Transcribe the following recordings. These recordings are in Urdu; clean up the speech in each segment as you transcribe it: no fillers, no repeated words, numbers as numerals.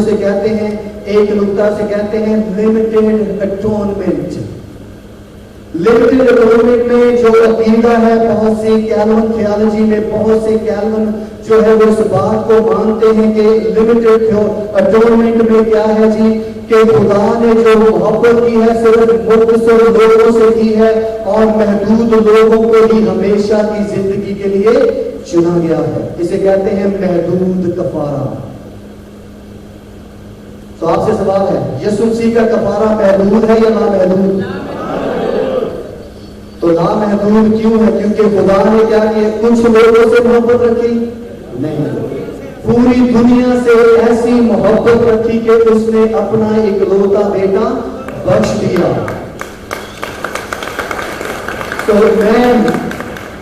اسے کہتے ہیں ایک نقطہ سے کہتے ہیں لمیٹڈ اٹونمنٹ. لمیٹڈ اٹونمنٹ میں جو عقیدہ ہے بہت سے کیلون تھیالوجی میں بہت سے کیلون جو ہے وہ اس بات کو مانتے ہیں کہ لمیٹڈ اٹونمنٹ میں کیا ہے جی کہ خدا نے جو محبت کی ہے صرف مختصر لوگوں سے کی ہے اور محدود لوگوں کو ہی ہمیشہ کی زندگی کے لیے چنا گیا ہے. اسے کہتے ہیں محدود کفارہ. تو آپ سے سوال ہے یسوع مسیح کا کفارہ محدود ہے یا لامحدود؟ تو لامحدود کیوں ہے؟ کیونکہ خدا نے کیا کیا کچھ لوگوں سے محبت رکھی نہیں، پوری دنیا سے ایسی محبت رکھی کہ اس نے اپنا اکلوتا بیٹا بخش دیا. تو میں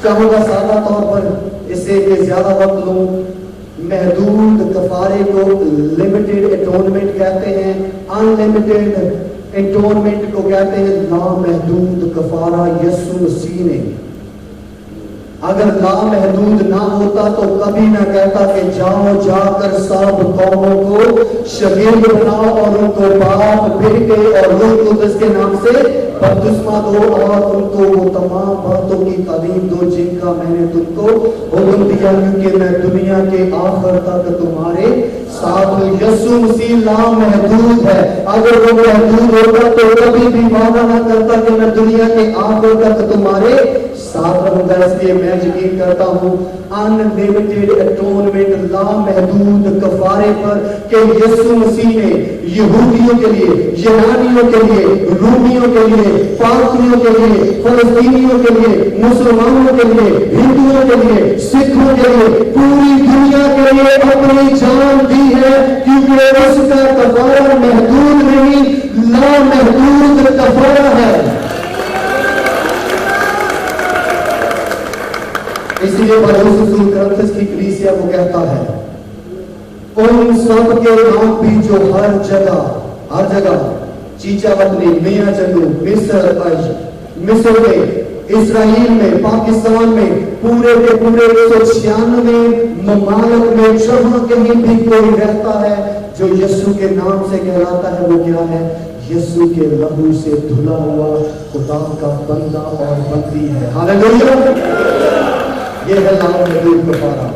چاہوں گا سادہ طور پر اس سے زیادہ وقت لوں. محدود کفارے کو لمیٹڈ اٹونمنٹ کہتے ہیں، ان لمیٹڈ اٹونمنٹ کو کہتے ہیں لامحدود کفارہ. یسوع مسیح نے اگر لامحدود نہ ہوتا تو کبھی نہ کہتا کہ جاؤ جا کر سب قوموں کو شاگرد بناؤ اور ان کو باپ بیٹے اور روح القدس کے نام سے بپتسمہ دو اور ان کو وہ تمام باتوں کی تعلیم دو جن کا میں نے تم کو حکم دیا کیونکہ میں دنیا کے آخر تک تمہارے ساتھ ہوں. یسوع مسیح لامحدود ہے. اگر وہ محدود ہوتا تو کبھی بھی وعدہ نہ کرتا کہ میں دنیا کے آخر تک تمہارے ساتھ رہوں گا. اس لیے میں یقین کرتا ہوں ان لمیٹڈ اٹونمنٹ لامحدود کفارے پر کہ یسوع مسیح نے یہودیوں کے لیے، یونانیوں کے لیے، رومیوں کے لیے، پارسیوں کے لیے، فلسطینیوں کے لیے، مسلمانوں کے لیے، ہندوؤں کے لیے، سکھوں کے لیے، پوری دنیا کے لیے اپنی جان دی ہے کیونکہ اس کا کفارہ محدود نہیں لامحدود کفارہ ہے. اس لیے پالوس رسول کرنتھس کی کلیسیا کو کہتا ہے ان سب کے نام بھی جو ہر جگہ چیچا وطنی، میاں چنو، مصر میں، اسرائیل میں، پاکستان میں، پورے کے پورے 196 ممالک میں جہاں کہیں بھی کوئی رہتا ہے جو یسوع کے نام سے کہلاتا ہے وہ کیا ہے؟ یسوع کے لہو سے دھلا ہوا خدا کا بندہ اور بندی ہے. ہاللیلویا. یہ ہے لامحدود کفارہ.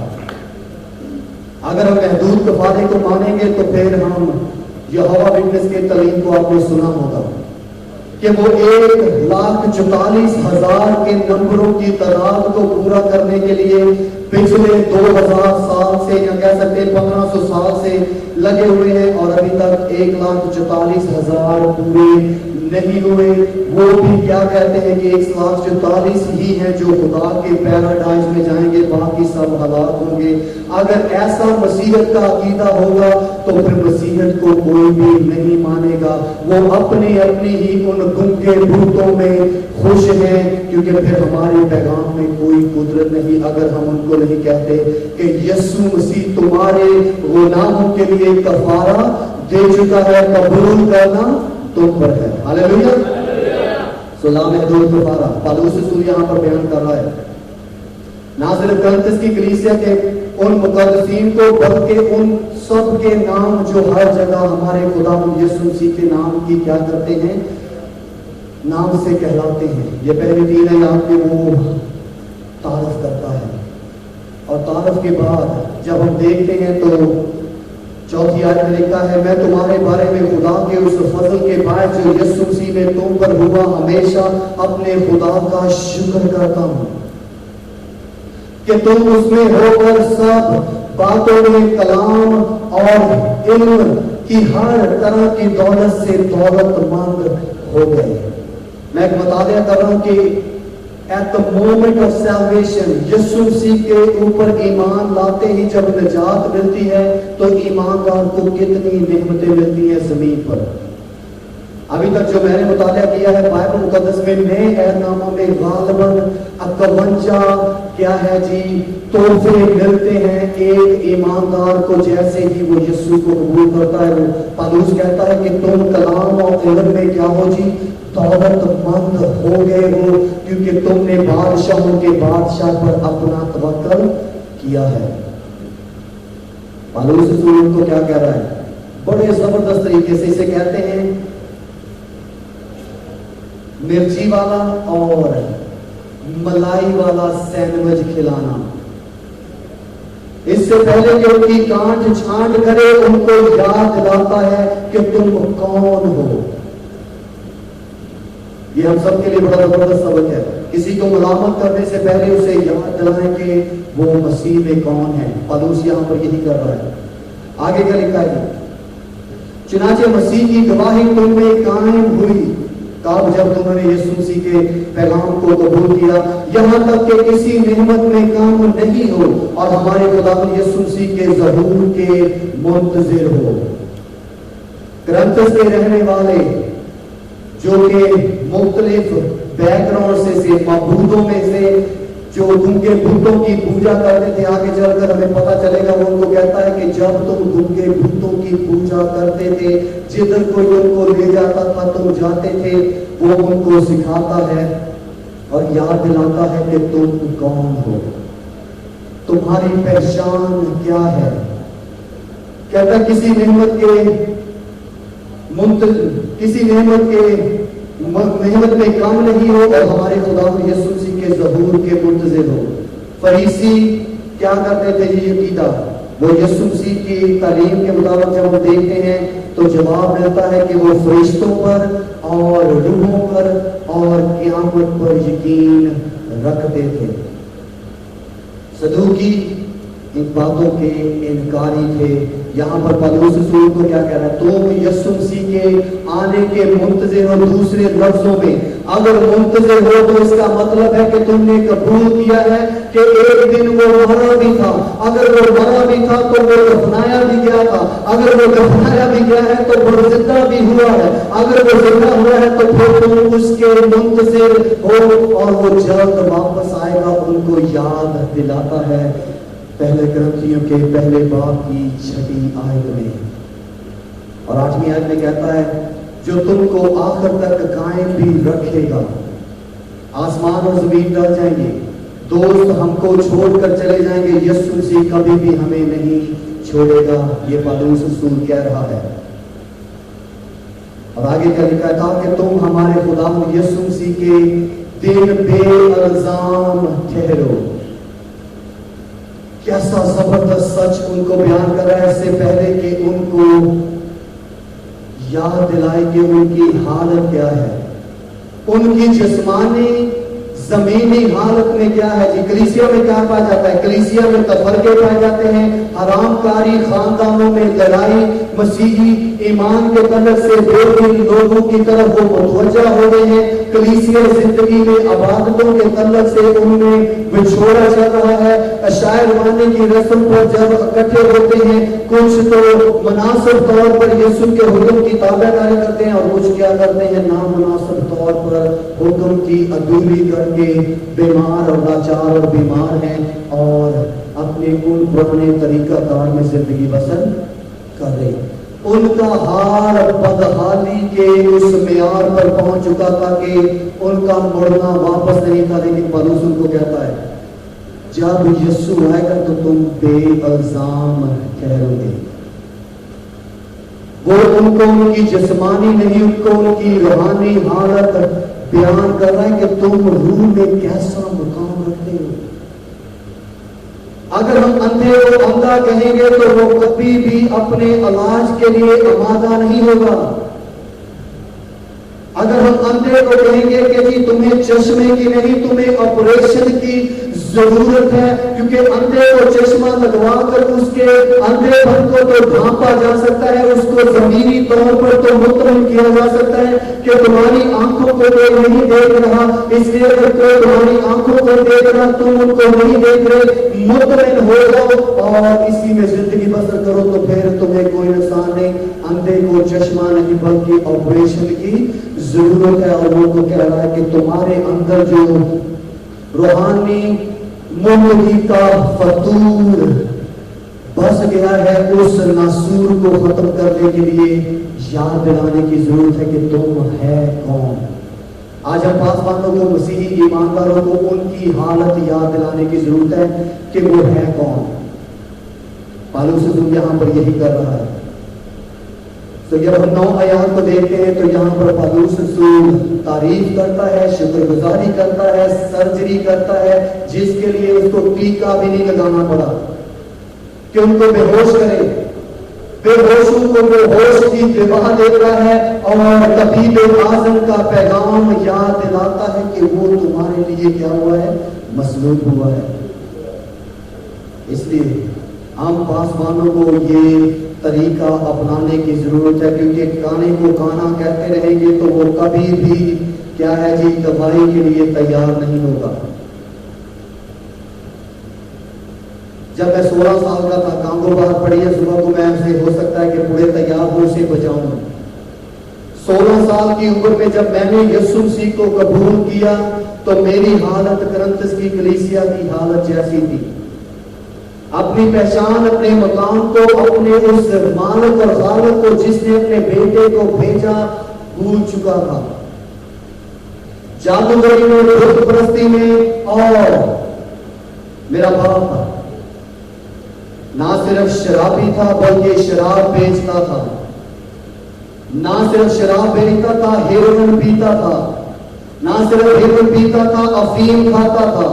اگر ہم محدود کفارے کو مانیں گے تو پھر ہم یہوہ وٹنس کے تعلیم کو آپ نے سنا ہوگا کہ وہ 1,44,000 کے نمبروں کی تعداد کو پورا کرنے کے لیے پچھلے 2000 سال سے یا کہہ سکتے 1500 سال سے لگے ہوئے ہیں اور ابھی تک 1,44,000 پورے نہیں ہوئے. وہ بھی کیا کہتے ہیں کہ 1,44,000 ہی ہیں جو خدا کے پیراڈائز میں جائیں گے، باقی سب ہلاک ہوں گے. اگر ایسا مسیحیت کا عقیدہ ہوگا تو پھر مسیحیت کو کوئی بھی نہیں مانے گا. وہ اپنی ہی ان گنگے بھوتوں میں خوش ہیں کیونکہ پھر ہمارے پیغام میں کوئی قدرت نہیں اگر ہم ان کو نہیں کہتے کہ یسوع مسیح تمہارے گناہوں کے لیے کفارہ دے چکا ہے، قبول کرنا تم پر ہے. ہاللیلویا. سو لامحدود کفارہ پالوس رسول یہاں پر بیان کر رہا ہے. ناظرین کرنتھس کی کلیسیا کے ان مقدسین کو بلکہ ان سب کے نام جو ہر جگہ ہمارے خدا یسوع مسیح کے نام کی کیا کرتے ہیں؟ نام سے کہلاتے ہیں. یہ پہلی تین آیات میں وہ تعارف کرتا ہے اور تعارف کے بعد جب ہم دیکھتے ہیں تو چوتھی آیت میں لکھا ہے میں تمہارے بارے میں خدا کے اس فضل کے باعث جو یسوع مسیح میں تم پر ہوا ہمیشہ اپنے خدا کا شکر کرتا ہوں کہ تم اس میں ہو کر سب باتوں میں کلام اور علم کی ہر طرح کی دولت سے دولت مند ہو گئے. میں ایک مطالعہ کر رہا ہوں کہ at the moment of salvation یسوع مسیح کے اوپر ایمان لاتے ہی جب نجات ملتی ہے تو ایماندار کو کتنی نعمتیں ملتی ہیں زمین پر. ابھی تک جو میں نے مطالعہ کیا ہے بائبل مقدس میں نئے عہد ناموں میں غالباً 51 کیا ہے جی تحفے ملتے ہیں ایک ایماندار کو جیسے ہی وہ یسوع کو قبول کرتا ہے. وہ پالوس کہتا ہے کہ تم کلام اور علم میں کیا ہو جی دولت مند ہو گئے ہو کیونکہ تم نے بادشاہوں کے بادشاہ پر اپنا توکل کیا ہے. پالوس رسول کو کیا کہہ رہا ہے؟ بڑے زبردست طریقے سے اسے کہتے ہیں مرچی والا اور ملائی والا سینڈوچ کھلانا. اس سے پہلے کہ ان کی کانٹ چھانٹ کرے ان کو یاد دلاتا ہے کہ تم کون ہو. یہ ہم سب کے لیے بڑا زبردست سبق ہے. کسی کو ملامت کرنے سے پہلے اسے یاد دلائیں کہ وہ مسیح میں کون ہے. پالوس یہاں پر یہی کر رہا ہے. آگے کیا لکھا ہے؟ چنانچہ مسیح کی گواہی تم میں قائم ہوئی تب جب تم نے یسوع مسیح کے پیغام کو قبول کیا، یہاں تک کہ کسی نعمت میں کام نہیں ہو اور ہمارے خداوند یسوع مسیح کے ظہور کے منتظر ہو. کرنتس کے رہنے والے جو کہ مختلف بیک گراؤنڈ سے معبودوں میں سے جو گنگے بتوں کی پوجا کرتے تھے، آگے چل کر ہمیں پتا چلے گا وہ ان کو کہتا ہے کہ جب تم گنگے بتوں کی پوجا کرتے تھے، جدھر کوئی ان کو لے جاتا تھا تم جاتے تھے، وہ ان کو سکھاتا ہے اور یاد دلاتا ہے کہ تم کون ہو، تمہاری پہچان کیا ہے. کہتا ہے کسی نعمت میں کم نہیں ہو اور ہمارے خداوند یسوع مسیح کے ظہور کے منتظر ہو. فریسی کیا کرتے تھے یہ عقیدہ؟ وہ یسوع مسیح کی تعلیم کے مطابق جب ہم دیکھتے ہیں تو جواب ملتا ہے کہ وہ فرشتوں پر اور روحوں پر اور قیامت پر یقین رکھتے تھے. صدوقی ان باتوں کے انکاری تھے. یہاں پر پالوس رسول کو کیا کہہ رہا ہے؟ تم یسوع مسیح کے آنے کے منتظر ہو. دوسرے لفظوں میں اگر منتظر ہو تو اس کا مطلب ہے کہ تم نے قبول کیا ہے کہ ایک دن وہ مرا بھی تھا. اگر وہ مرا بھی تھا تو وہ دفنایا بھی گیا تھا. اگر وہ دفنایا بھی گیا ہے تو وہ زندہ بھی ہوا ہے. اگر وہ زندہ ہوا ہے تو پھر تم اس کے منتظر ہو اور وہ جلد واپس آئے گا. ان کو یاد دلاتا ہے پہلے کرنتھیوں کے پہلے باب کی 6 آیت میں اور 8ویں آیت میں کہتا ہے جو تم کو آخر تک قائم بھی رکھے گا. آسمان اور زمین ڈر جائیں گے، دوست ہم کو چھوڑ کر چلے جائیں گے، یسوع مسیح کبھی بھی ہمیں نہیں چھوڑے گا. یہ پالوس رسول کہہ رہا ہے. اور آگے کیا لکھا تھا کہ تم ہمارے خداوند یسوع مسیح کے دن بے الزام ٹھہرو. کیسا زبردست سچ ان کو بیان کر رہا ہے اس سے پہلے کہ ان کو یاد دلائے کہ ان کی حالت کیا ہے، ان کی جسمانی زمینی حالت میں کیا ہے. جی کلیسیا میں کیا پایا جاتا ہے؟ کلیسیا میں تفرقے پائے جاتے ہیں، حرام کاری، خاندانوں میں لڑائی، مسیحی ایمان کے طرف سے بے دین لوگوں کی طرف وہ متوجہ ہو گئے ہیں. کلیسیا زندگی میں عبادتوں کے تعلق سے ان میں بچھوڑا چل رہا ہے. عشاء روانی کی رسم پر جب اکٹھے ہوتے ہیں کچھ تو مناسب طور پر یسوع کے حکم کی تابع داری کرتے ہیں اور کچھ کیا کرتے ہیں نامناسب طور پر حکم کی عدولی کر کے بیمار اور لاچار اور بیمار ہیں اور اپنے ان پرانے طریقہ کار میں زندگی بسر کر رہے ہیں. ان کا حال بدحالی کے اس معیار پر پہنچ چکا تھا کہ ان کا مڑنا واپس نہیں تھا. لیکن پالوس ان کو کہتا ہے جب یسوع آئے گا تو تم بے الزام ٹھہرو گے. وہ ان کو ان کی جسمانی نہیں، ان کو ان کی روحانی حالت بیان کر رہا ہے کہ تم روح میں کیسا مقام رکھتے ہو. اگر ہم اندھے کو اندھا کہیں گے تو وہ کبھی بھی اپنے علاج کے لیے آمادہ نہیں ہوگا. اگر ہم اندھے کو کہیں گے کہ جی تمہیں چشمے کی نہیں، تمہیں آپریشن کی ضرورت ہے، کیونکہ اندھے کو چشمہ لگوا کر اس کے اندھے پن کو تو ڈھانپا جا سکتا ہے، اس کو زمینی طور پر تو مطمئن کیا جا سکتا ہے کہ تمہاری آنکھوں کو کوئی نہیں دیکھ رہا، اس لیے اگر کوئی تمہاری آنکھوں کو دیکھ رہا تم ان کو نہیں دیکھ رہے، مطمئن ہو جاؤ اور اسی میں زندگی بسر کرو تو پھر تمہیں کوئی نقصان نہیں. اندھے کو چشمہ نہیں بلکہ آپریشن کی ضرورت ہے. اور وہ تو کہہ رہا ہے کہ تمہارے اندر جو روحانی مومنی کا فطور بس گیا ہے اس ناسور کو ختم کرنے کے لیے یاد دلانے کی ضرورت ہے کہ تم ہے کون. آج ہم پاسبانوں کو، مسیحی ایمانداروں کو ان کی حالت یاد دلانے کی ضرورت ہے کہ وہ ہے کون. پالوس رسول یہاں پر یہی کر رہا ہے. تو جب ہم 9 آیات کو دیکھتے ہیں تو یہاں پر پالوس رسول تعریف کرتا ہے، شکر گزاری کرتا ہے، سرجری کرتا ہے، جس کے لیے اس کو ٹیکا بھی نہیں لگانا پڑا کہ ان کو بے ہوش کرے، بے ہوشوں کو بے ہوش کی دعا دیتا ہے اور طبیب اعظم کا پیغام یاد دلاتا ہے کہ وہ تمہارے لیے کیا ہوا ہے؟ مصلوب ہوا ہے۔ اس لیے ہم پاسبانوں کو یہ طریقہ اپنانے کی ضرورت ہے، کیونکہ کانے کو کانا کہتے رہیں گے تو وہ کبھی بھی کیا ہے جی دوائی کے لیے تیار نہیں ہوگا۔ جب میں 16 سال کا تھا، کانگو بات پڑی ہے صبح کو، میں سے ہو سکتا ہے کہ پورے تیار ہو سے بچاؤں۔ 16 سال کی عمر میں جب میں نے یسوع مسیح کو قبول کیا تو میری حالت کرنتس کی کلیسیا کی حالت جیسی تھی۔ اپنی پہچان، اپنے مقام کو، اپنے اس مالک اور خالق کو جس نے اپنے بیٹے کو بھیجا بھول چکا تھا۔ جادوگری میں، بت پرستی میں، اور میرا باپ تھا نہ صرف شرابی تھا بلکہ شراب بیچتا تھا، نہ صرف شراب بیچتا تھا، ہیروئن پیتا تھا، نہ صرف ہیروئن پیتا تھا، افیم کھاتا تھا،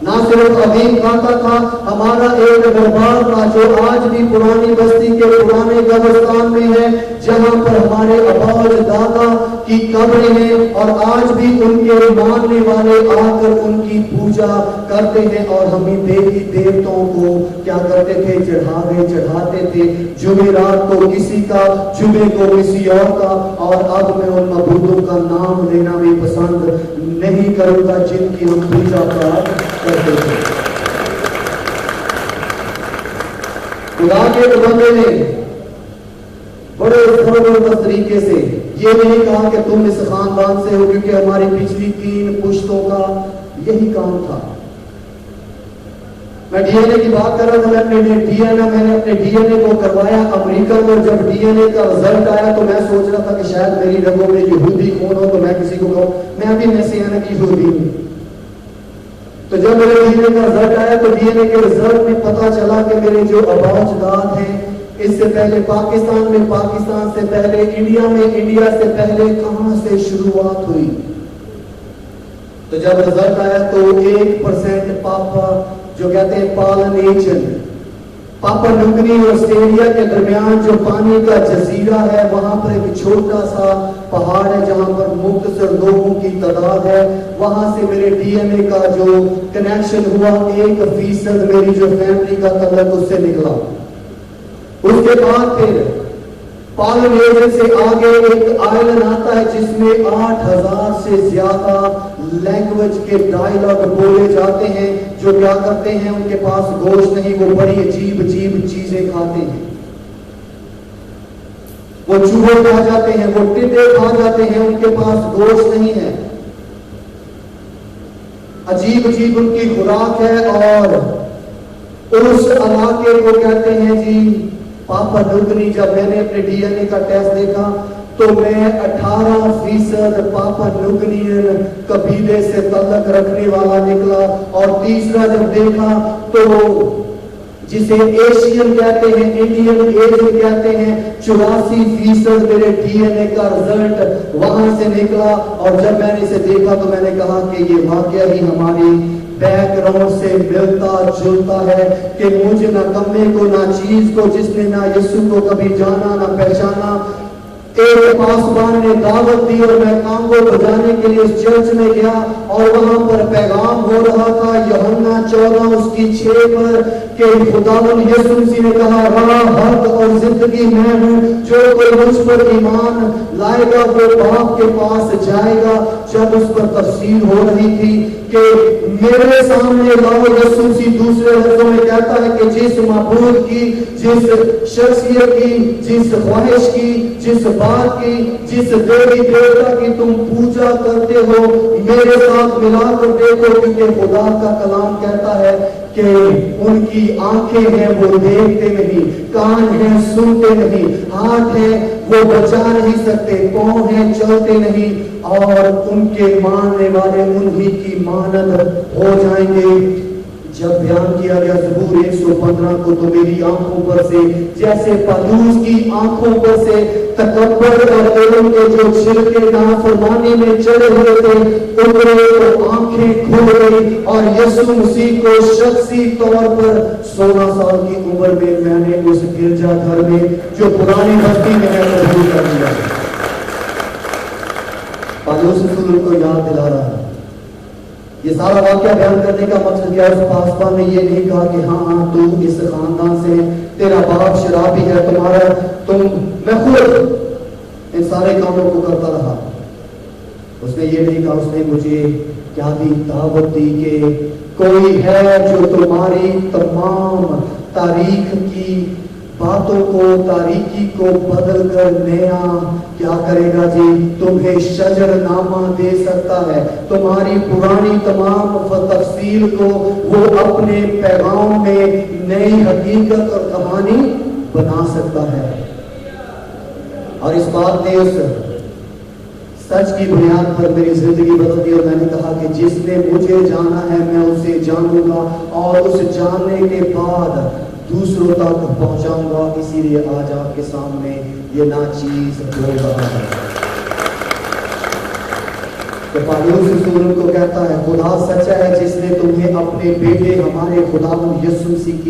نہ صرف افیم کھاتا تھا، ہمارا ایک دربار تھا جو آج بھی پرانی بستی کے پرانے قبرستان میں ہے، جہاں پر ہمارے آبا و دادا کی قبریں ہیں، اور آج بھی ان کے ماننے والے آ کر ان کی پوجا کرتے ہیں اور ہمیں دیوی دیوتوں کو کیا کرتے تھے؟ چڑھاتے تھے، جمعرات کو کسی کا، جمعے کو کسی اور کا، اور اب میں ان معبودوں کا نام لینا بھی پسند نہیں کروں گا جن کی ہم پوجا کرتے تھے۔ خدا کے بندے نے بڑے زبردست طریقے سے یہ نہیں کہا کہ تم اس خاندان سے ہو، کیونکہ ہماری پچھلی 3 پشتوں کا یہی کام تھا۔ میں ڈی این اے کی بات کر رہا تھا، میں نے اپنے ڈی این اے کو کروایا امریکہ میں، جب ڈی این اے کا رزلٹ آیا تو میں سوچ رہا تھا کہ شاید میری رگوں میں یہودی کون ہو، تو میں کسی کو کہوں میں ابھی مسیحیانک یہودی ہوں۔ تو جب میرے ڈی این اے کا رزلٹ آیا تو ڈی این اے کے رزلٹ میں پتا چلا کہ میرے جو آبا و اجداد ہیں اس سے پہلے پاکستان میں، پاکستان سے پہلے انڈیا میں، انڈیا سے پہلے کہاں سے شروعات ہوئی۔ تو جب رزلٹ آیا تو 1% پاپا جو کہتے ہیں پالنیشن، پاپا نیوگنی اور آسٹریلیا کے درمیان جو پانی کا جزیرہ ہے، وہاں پر ایک چھوٹا سا پہاڑ ہے جہاں پر مختصر لوگوں کی تعداد ہے، وہاں سے میرے ڈی این اے کا جو کنیکشن ہوا 1% میری جو فیملی کا تعلق اس سے نکلا۔ اس کے بعد پھر پالنیشن سے آگے ایک آئلینڈ آتا ہے جس میں 8000 سے زیادہ لینگویج کے ڈائیلاگ بولے جاتے ہیں، جو کیا کرتے ہیں، ان کے پاس گوشت نہیں، وہ بڑی عجیب چیزیں کھاتے ہیں، وہ چوہے کھا جاتے ہیں، وہ ٹڈے کھا جاتے ہیں، ان کے پاس گوشت نہیں ہے، عجیب ان کی خوراک ہے۔ اور اس علاقے کو کہتے ہیں جی پاپا نیوگنی۔ جب میں نے اپنے ڈی این اے کا ٹیسٹ دیکھا تو میں 18% پاپا نیوگنین قبیلے سے تعلق رکھنے والا نکلا، اور تیسرا جب دیکھا تو جسے ایشین کہتے ہیں، انڈین ایشین کہتے ہیں، 84% میرے ڈی این اے کا رزلٹ وہاں سے نکلا۔ اور جب میں نے اسے دیکھا تو میں نے کہا کہ یہ واقعہ ہی ہماری بیک گراؤنڈ سے ملتا جلتا ہے، کہ مجھے نہ کمے کو نہ چیز کو، جس نے نہ یسوع کو کبھی جانا نہ پہچانا، ایک پاسبان نے دعوت دی اور میں کانگو بجانے کے لیے اس چرچ میں گیا، اور وہاں پر پیغام ہو رہا تھا یوحنا 14 اس کی 6 پر کہ خداوند یسوع مسیح نے کہا راہ، حق اور زندگی میں ہوں، جو کوئی مجھ پر ایمان لائے گا وہ باپ کے پاس جائے گا۔ جب اس پر تفسیر ہو رہی تھی کہ میرے سامنے لاؤ، یسوع مسیح دوسرے لفظوں میں کہتا ہے کہ جس معبود کی، جس شخصیت کی، جس خواہش کی، جس بات کی، جس دیوی دیوتا کی تم پوجا کرتے ہو، میرے ساتھ ملا کر دیکھو، کیونکہ خدا کا کلام کہتا ہے کہ ان کی آنکھیں ہیں وہ دیکھتے نہیں، کان ہیں سنتے نہیں، ہاتھ ہیں وہ بچا نہیں سکتے، پاؤں ہیں چلتے نہیں، اور ان کے ماننے والے انہی کی مانند ہو جائیں گے۔ جب بیان کیا گیا زبور 115 کو تو میری آنکھوں پر سے جیسے پالوس کی آنکھوں پر سے تکبر اور علم کے جو چھلکے نافرمانی میں چڑھے ہوئے تھے اترے تو آنکھیں کھل گئی اور یسوع مسیح کو شخصی طور پر 16 سال کی عمر میں نے اس گرجا گھر میں جو پرانی بستی میں ہے قبول کر لیا. پالوس رسول ان کو یاد دلا رہا ہے. یہ سارا واقعہ بیان کرنے کا مقصد کیا؟ اس پاسبا نے یہ نہیں کہا کہ ہاں تو اس خاندان سے تیرا باپ شرابی ہے میں خود ان سارے کاموں کو کرتا رہا. اس نے یہ نہیں کہا. اس نے مجھے کیا دی؟ دعوت دی کہ کوئی ہے جو تمہاری تمام تاریخ کی باتوں کو تاریکی کو بدل کر نیا کیا کرے گا جی؟ تمہیں شجر نامہ دے سکتا ہے. تمہاری پرانی تمام تفصیل کو وہ اپنے پیغام میں نئی حقیقت اور کہانی بنا سکتا ہے. اور اس بات نے اس سچ کی بنیاد پر میری زندگی بدل دی اور میں نے کہا کہ جس نے مجھے جانا ہے میں اسے جانوں گا اور اس جاننے کے بعد دوسروں تک پہنچاؤں گا. اسی لیے آج آپ کے سامنے یہ ناچیز بول رہا ہے. تو پالوس رسول کو کہتا ہے خدا سچا ہے جس نے تمہیں اپنے بیٹے ہمارے خدا یسوع مسیح کی